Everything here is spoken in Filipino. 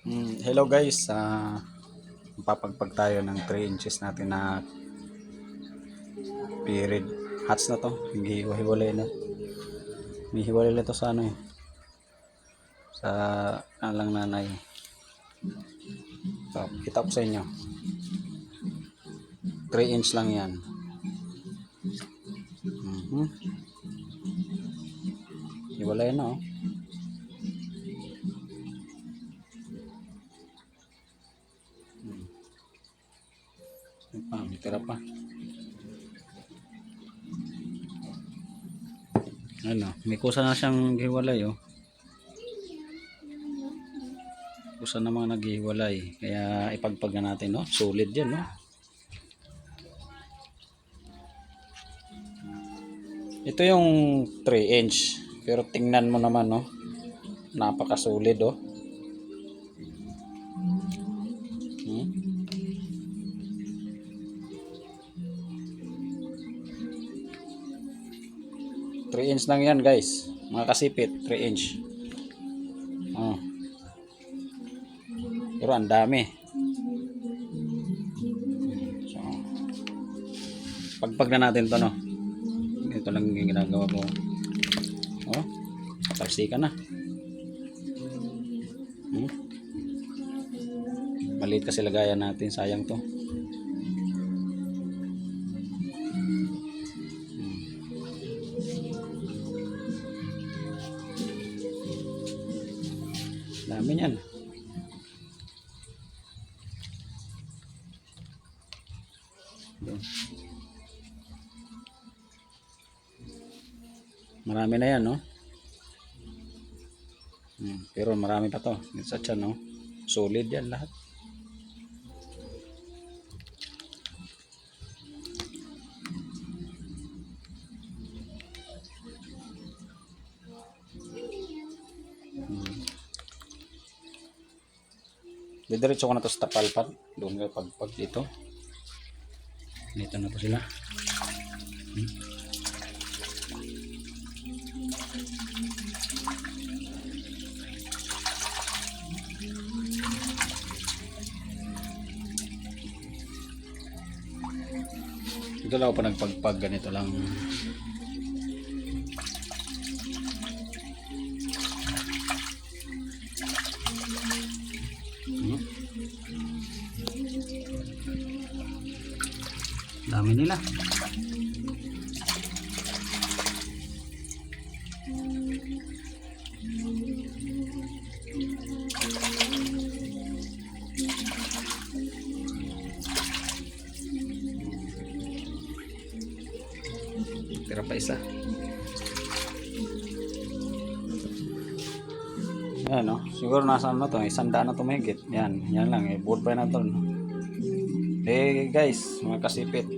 Hello guys, papagpag tayo ng 3 inches natin na period hats na to. Hiwalay na. May hiwalay na to sa ano sa lang nanay. So, kita ko sa inyo. 3 inch lang yan. Hiwalay na oh. May tira pa. Ano, may kusa na siyang hiwalay oh. Kusa na mga naghiwalay. Kaya ipagpag na natin no. Solid yan no. Ito yung 3 inch. Pero tingnan mo naman no. Napaka-solid oh. 3 inch lang yan guys, mga kasipit. 3 inch pero ang dami. So, pagpag na natin to no. Ito lang yung ginagawa ko oh, talsika na. Maliit kasi lagayan natin, sayang to. Dami yan. Marami na yan no. Pero marami pa to sa tiyan no. Solid yan lahat. Didiretso ko na to sa tapalpat. Doon nga pagpag dito. Dito na to sila. Ito lang ako pa nagpagpag. Ganito lang. Dami nila. Tira pa isa. Ayan no. Siguro nasa ano to. 100 na to mahigit. Yan. Yan lang. Board pa na to. No? Guys, mga kasipit.